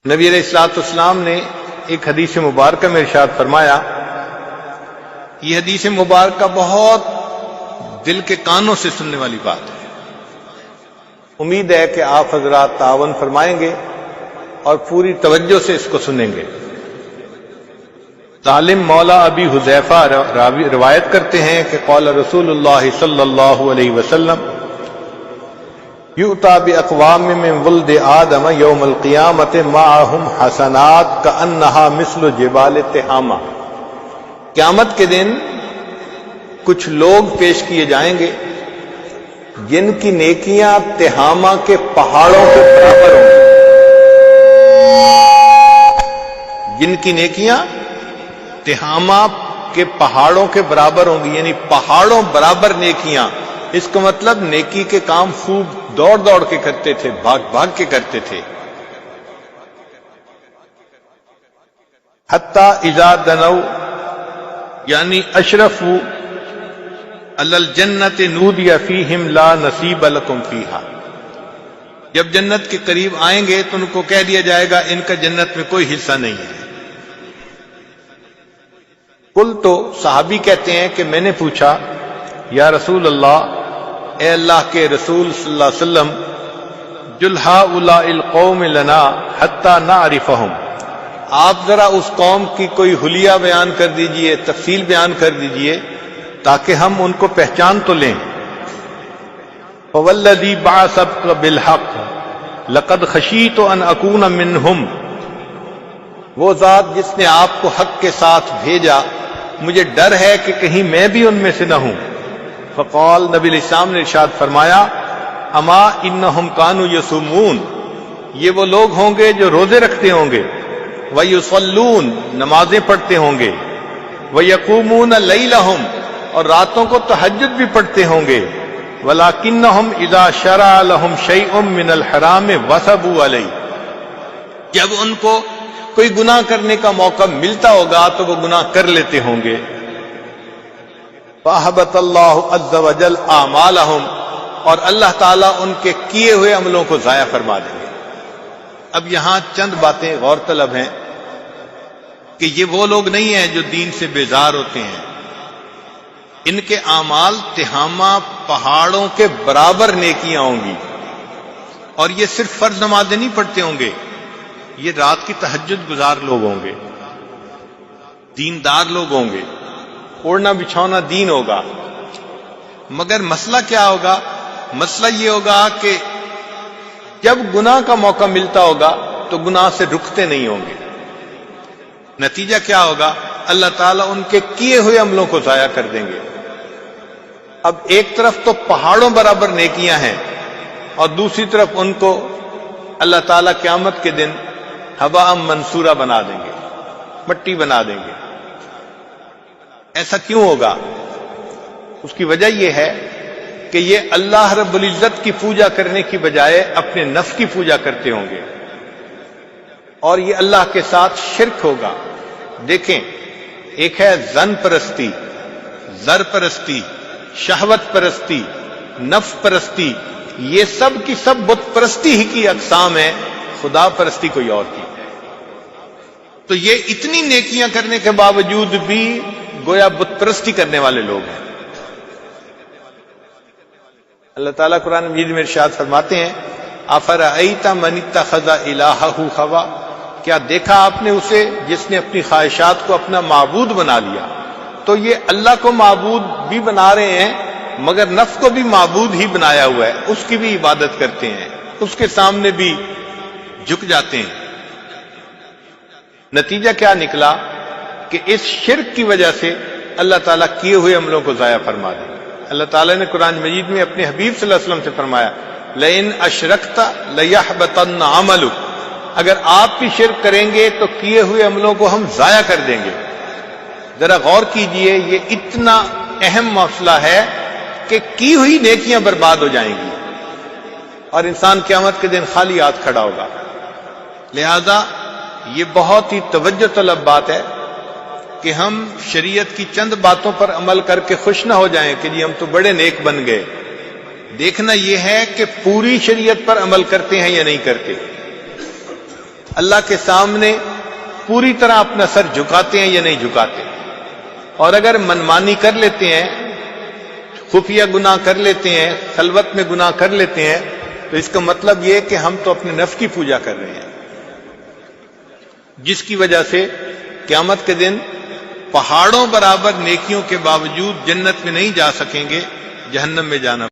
نبی علیہ الصلوۃ والسلام نے ایک حدیث مبارکہ میں ارشاد فرمایا، یہ حدیث مبارکہ بہت دل کے کانوں سے سننے والی بات ہے۔ امید ہے کہ آپ حضرات تعاون فرمائیں گے اور پوری توجہ سے اس کو سنیں گے۔ سالم مولا ابی حذیفہ روایت کرتے ہیں کہ قال رسول اللہ صلی اللہ علیہ وسلم یؤتی باقوام من ولد آدم یوم القیامت معہم حسنات کأنہا مثل جبال تہامہ، قیامت کے دن کچھ لوگ پیش کیے جائیں گے جن کی نیکیاں تہامہ کے پہاڑوں کے برابر ہوں گی، جن کی نیکیاں تہامہ کے پہاڑوں کے برابر ہوں گی، یعنی پہاڑوں برابر نیکیاں۔ اس کا مطلب نیکی کے کام خوب دوڑ دوڑ کے کرتے تھے، بھاگ بھاگ کے کرتے تھے۔ حتی اذا دنو یعنی اشرفوا علی الجنت نودی فیہم لا نصیب لکم فیہا، جب جنت کے قریب آئیں گے تو ان کو کہہ دیا جائے گا ان کا جنت میں کوئی حصہ نہیں ہے۔ قل تو صحابی کہتے ہیں کہ میں نے پوچھا یا رسول اللہ، اے اللہ کے رسول صلی اللہ علیہ وسلم، جل ہؤلاء القوم لنا حتی نعرفہم، آپ ذرا اس قوم کی کوئی حلیہ بیان کر دیجئے، تفصیل بیان کر دیجئے تاکہ ہم ان کو پہچان تو لیں۔ فوالذی بعثک بالحق لقد خشیت ان اکون منہم، وہ ذات جس نے آپ کو حق کے ساتھ بھیجا مجھے ڈر ہے کہ کہیں میں بھی ان میں سے نہ ہوں۔ فقال، نبی علیہ السلام نے ارشاد فرمایا، اما انہم کانوا یصومون، یہ وہ لوگ ہوں گے جو روزے رکھتے ہوں گے، ویصلون، نمازیں پڑھتے ہوں گے، ویقومون لیلہم، اور راتوں کو تہجد بھی پڑھتے ہوں گے، ولکنہم اذا شرع لہم شیء من الحرام وثبوا علیہ، جب ان کو کوئی گناہ کرنے کا موقع ملتا ہوگا تو وہ گناہ کر لیتے ہوں گے۔ فَأَحْبَطَ اللَّهُ عَزَّ وَجَلَّ أَعْمَالَهُمْ، اور اللہ تعالیٰ ان کے کیے ہوئے عملوں کو ضائع فرما دیں گے۔ اب یہاں چند باتیں غور طلب ہیں کہ یہ وہ لوگ نہیں ہیں جو دین سے بیزار ہوتے ہیں، ان کے اعمال تہامہ پہاڑوں کے برابر نیکیاں ہوں گی، اور یہ صرف فرض نمازیں نہیں پڑھتے ہوں گے، یہ رات کی تہجد گزار لوگ ہوں گے، دیندار لوگ ہوں گے، اوڑھنا بچھونا دین ہوگا۔ مگر مسئلہ کیا ہوگا؟ مسئلہ یہ ہوگا کہ جب گناہ کا موقع ملتا ہوگا تو گناہ سے رکتے نہیں ہوں گے۔ نتیجہ کیا ہوگا؟ اللہ تعالیٰ ان کے کیے ہوئے عملوں کو ضائع کر دیں گے۔ اب ایک طرف تو پہاڑوں برابر نیکیاں ہیں اور دوسری طرف ان کو اللہ تعالیٰ قیامت کے دن ہوا منصورہ بنا دیں گے، مٹی بنا دیں گے۔ ایسا کیوں ہوگا؟ اس کی وجہ یہ ہے کہ یہ اللہ رب العزت کی پوجا کرنے کی بجائے اپنے نفس کی پوجا کرتے ہوں گے، اور یہ اللہ کے ساتھ شرک ہوگا۔ دیکھیں، ایک ہے ظن پرستی، زر پرستی، شہوت پرستی، نفس پرستی، یہ سب کی سب بت پرستی ہی کی اقسام ہے، خدا پرستی کوئی اور کی۔ تو یہ اتنی نیکیاں کرنے کے باوجود بھی گویا بت پرستی کرنے والے لوگ ہیں۔ اللہ تعالیٰ قرآن مجید میں ارشاد فرماتے ہیں، افرأیت من اتخذ الہہ ہوا، کیا دیکھا آپ نے اسے جس نے اپنی خواہشات کو اپنا معبود بنا لیا؟ تو یہ اللہ کو معبود بھی بنا رہے ہیں مگر نفس کو بھی معبود ہی بنایا ہوا ہے، اس کی بھی عبادت کرتے ہیں، اس کے سامنے بھی جھک جاتے ہیں۔ نتیجہ کیا نکلا کہ اس شرک کی وجہ سے اللہ تعالیٰ کیے ہوئے عملوں کو ضائع فرما دیں۔ اللہ تعالیٰ نے قرآن مجید میں اپنے حبیب صلی اللہ علیہ وسلم سے فرمایا، لئن اشرکت لیحبطن عملک، اگر آپ بھی شرک کریں گے تو کیے ہوئے عملوں کو ہم ضائع کر دیں گے۔ ذرا غور کیجئے، یہ اتنا اہم مسئلہ ہے کہ کی ہوئی نیکیاں برباد ہو جائیں گی اور انسان قیامت کے دن خالی ہاتھ کھڑا ہوگا۔ لہذا یہ بہت ہی توجہ طلب بات ہے کہ ہم شریعت کی چند باتوں پر عمل کر کے خوش نہ ہو جائیں کہ جی ہم تو بڑے نیک بن گئے۔ دیکھنا یہ ہے کہ پوری شریعت پر عمل کرتے ہیں یا نہیں کرتے۔ اللہ کے سامنے پوری طرح اپنا سر جھکاتے ہیں یا نہیں جھکاتے. اور اگر منمانی کر لیتے ہیں، خفیہ گناہ کر لیتے ہیں، خلوت میں گناہ کر لیتے ہیں، تو اس کا مطلب یہ کہ ہم تو اپنے نفس کی پوجا کر رہے ہیں، جس کی وجہ سے قیامت کے دن پہاڑوں برابر نیکیوں کے باوجود جنت میں نہیں جا سکیں گے، جہنم میں جانا